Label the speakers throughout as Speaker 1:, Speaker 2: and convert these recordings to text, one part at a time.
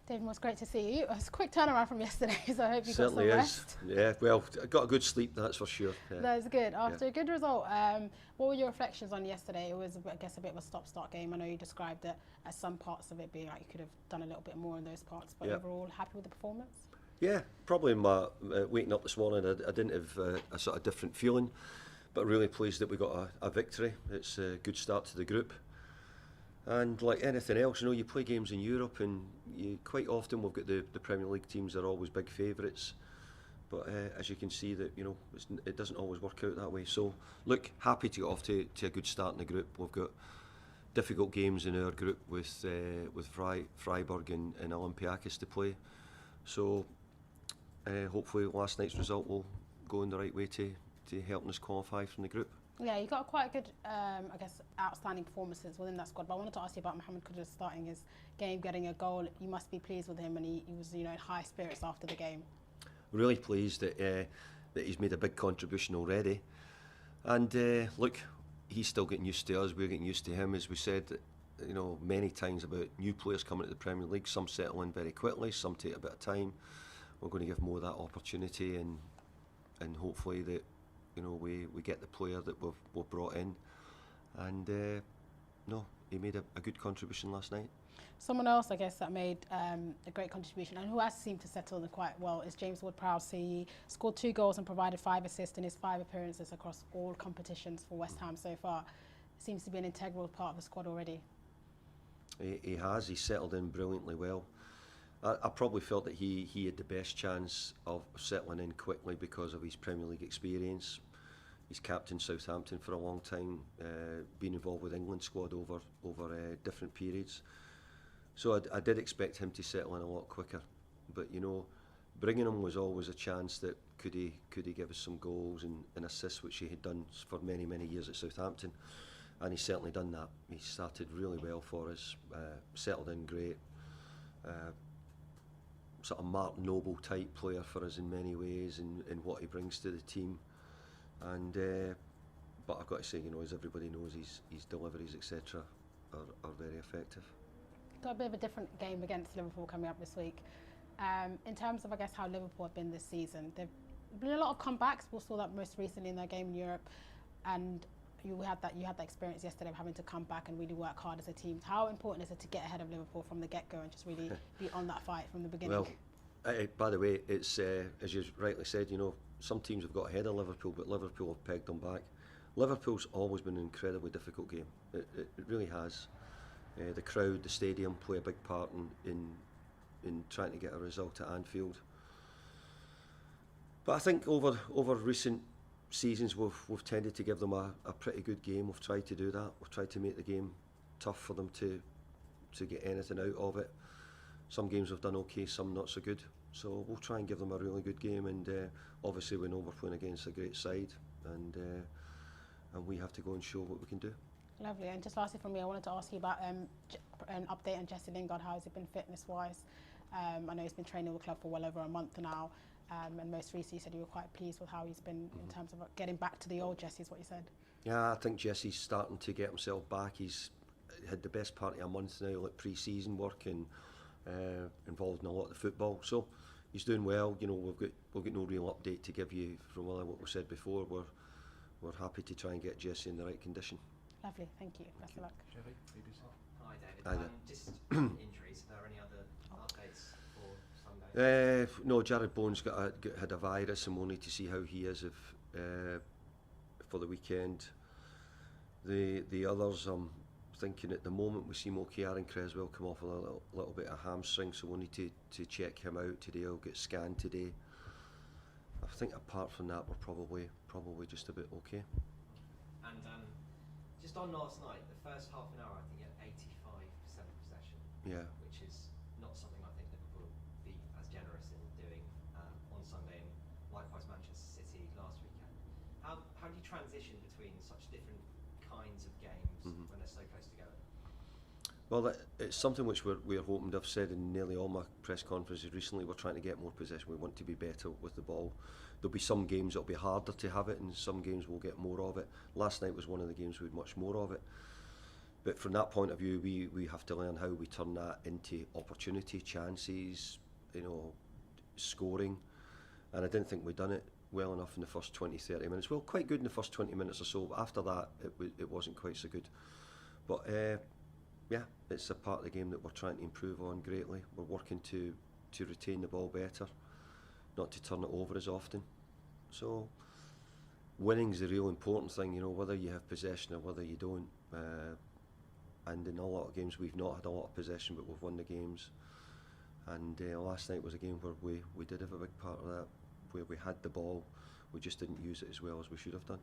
Speaker 1: David, it was great to see you. It was a quick turnaround from yesterday, so I hope you
Speaker 2: Certainly
Speaker 1: got some
Speaker 2: is.
Speaker 1: rest.
Speaker 2: Yeah, well, I got a good sleep, that's for sure.
Speaker 1: That's good. After a good result, what were your reflections on yesterday? It was, I guess, a bit of a stop-start game. I know you described it as some parts of it being like you could have done a little bit more in those parts, but overall, happy with the performance?
Speaker 2: Yeah, probably in my waking up this morning, I didn't have a sort of different feeling, but really pleased that we got a victory. It's a good start to the group. And like anything else, you know, you play games in Europe, and quite often we've got the Premier League teams that are always big favourites. But as you can see, that it doesn't always work out that way. So look, happy to get off to a good start in the group. We've got difficult games in our group with Freiburg and Olympiacos to play. So hopefully last night's result will go in the right way to helping us qualify from the group.
Speaker 1: Yeah, you got quite good, I guess, outstanding performances within that squad. But I wanted to ask you about Mohamed Kudus starting his game, getting a goal. You must be pleased with him, and he was, in high spirits after the game. Really
Speaker 2: pleased that he's made a big contribution already. And look, he's still getting used to us. We're getting used to him, as we said, many times about new players coming to the Premier League. Some settle in very quickly, some take a bit of time. We're going to give Mo that opportunity, and hopefully that we get the player that we've brought in. And he made a good contribution last night.
Speaker 1: Someone else, I guess, that made a great contribution and who has seemed to settle in quite well is James Ward-Prowse. He scored 2 goals and provided 5 assists in his 5 appearances across all competitions for West Ham so far. Seems to be an integral part of the squad already.
Speaker 2: He has. He's settled in brilliantly well. I probably felt that he had the best chance of settling in quickly because of his Premier League experience. He's captained Southampton for a long time, been involved with England squad over different periods. So I did expect him to settle in a lot quicker. But bringing him was always a chance that could he give us some goals and assists, which he had done for many, many years at Southampton. And he's certainly done that. He started really well for us, settled in great. Sort of Mark Noble type player for us in many ways in what he brings to the team. And but I've got to say, as everybody knows, his deliveries, etc., are very effective.
Speaker 1: Got a bit of a different game against Liverpool coming up this week. In terms of, I guess, how Liverpool have been this season, there've been a lot of comebacks. We saw that most recently in their game in Europe, and you had that experience yesterday of having to come back and really work hard as a team. How important is it to get ahead of Liverpool from the get-go and just really be on that fight from the beginning?
Speaker 2: Well, by the way, it's as you rightly said, some teams have got ahead of Liverpool, but Liverpool have pegged them back. Liverpool's always been an incredibly difficult game. It really has. The crowd, the stadium play a big part in trying to get a result at Anfield. But I think over recent seasons we've tended to give them a pretty good game. We've tried to do that. We've tried to make the game tough for them to get anything out of it. Some games we've done okay, some not so good. So we'll try and give them a really good game, and obviously we know we're playing against a great side, and we have to go and show what we can do.
Speaker 1: Lovely. And just lastly from me, I wanted to ask you about an update on Jesse Lingard. How has he been fitness-wise? I know he's been training with the club for well over a month now, and most recently you said you were quite pleased with how he's been in terms of getting back to the old Jesse, is what you said.
Speaker 2: Yeah, I think Jesse's starting to get himself back. He's had the best part of a month now, like pre-season work and involved in a lot of the football. So he's doing well. We've got no real update to give you from what we said before. We're happy to try and get Jesse in the right condition.
Speaker 1: Lovely, thank you. Best of luck.
Speaker 3: Hi David. Just injuries. Are there any other updates for Sunday?
Speaker 2: No, Jared Bowen's had a virus, and we'll need to see how he is for the weekend. The others, I'm thinking at the moment we see Aaron Creswell come off a little bit of hamstring, so we'll need to check him out today. He'll get scanned today. I think apart from that, we're probably just a bit okay.
Speaker 3: And just on last night, the first half an hour, I think you had 85% possession.
Speaker 2: Yeah.
Speaker 3: Which is not something I think Liverpool would be as generous in doing on Sunday, and likewise Manchester City last weekend. How do you transition between such different kinds of games when they're so close together?
Speaker 2: Well, it's something which we're hoping to have said in nearly all my press conferences recently. We're trying to get more possession. We want to be better with the ball. There'll be some games that'll be harder to have it, and some games we'll get more of it. Last night was one of the games we had much more of it. But from that point of view, we have to learn how we turn that into opportunity, chances, you know, scoring. And I didn't think we'd done it well enough in the first 20, 30 minutes. Well, quite good in the first 20 minutes or so, but after that, it wasn't quite so good. But yeah, it's a part of the game that we're trying to improve on greatly. We're working to retain the ball better, not to turn it over as often. So winning is the real important thing, you know, whether you have possession or whether you don't. And in a lot of games we've not had a lot of possession, but we've won the games. And last night was a game where we did have a big part of that, where we had the ball, we just didn't use it as well as we should have done.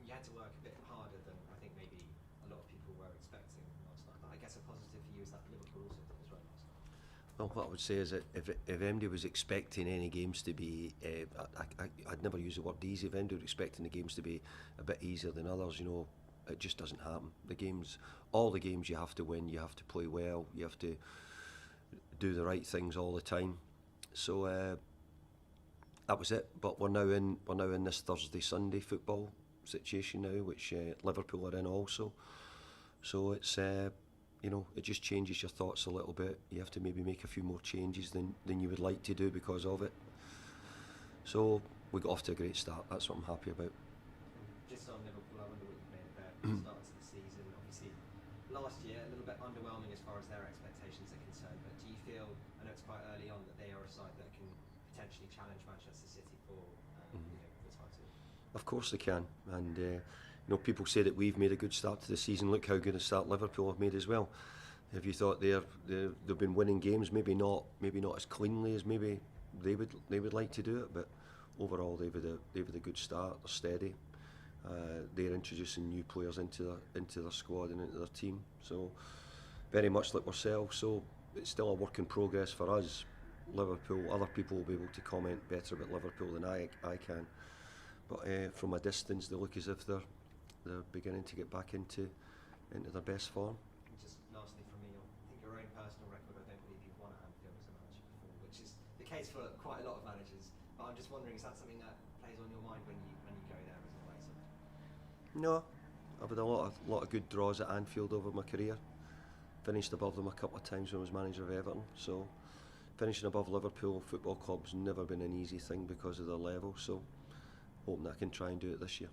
Speaker 3: You had to work a bit harder than I think maybe a lot of people were expecting last night. But I guess a positive for you is that Liverpool also did as well last night.
Speaker 2: Well, what I would say is that if MD was expecting any games to be, I'd never use the word easy, if MD was expecting the games to be a bit easier than others, you know, it just doesn't happen. The games, all the games you have to win, you have to play well, you have to do the right things all the time. So that was it. But we're now in this Thursday-Sunday football situation now, which Liverpool are in also. So it's you know, it just changes your thoughts a little bit. You have to maybe make a few more changes than you would like to do because of it. So we got off to a great start. That's what I'm happy about.
Speaker 3: Just on Liverpool, I wonder what you made of their start to the season. Obviously, last year a little bit underwhelming as far as their expectations are concerned. But do you feel, I know it's quite early on, that they are a side that can potentially challenge Manchester City for you know, the title?
Speaker 2: Of course they can, and you know, people say that we've made a good start to the season. Look how good a start Liverpool have made as well. If you thought they've been winning games, maybe not as cleanly as maybe they would like to do it, but overall they've had a good start. They're steady. They're introducing new players into their squad and into their team. So very much like ourselves. So it's still a work in progress for us. Liverpool, other people will be able to comment better about Liverpool than I can. But from a distance, they look as if they're beginning to get back into their best form.
Speaker 3: Just lastly from me, I think your own personal record, I don't believe you've won at Anfield as a manager before, which is the case for quite a lot of managers. But I'm just wondering, is that something that plays on your mind when you go there as a away side?
Speaker 2: No, I've had a lot of good draws at Anfield over my career. Finished above them a couple of times when I was manager of Everton. So finishing above Liverpool Football Club's never been an easy thing because of their level. So hoping I can try and do it this year.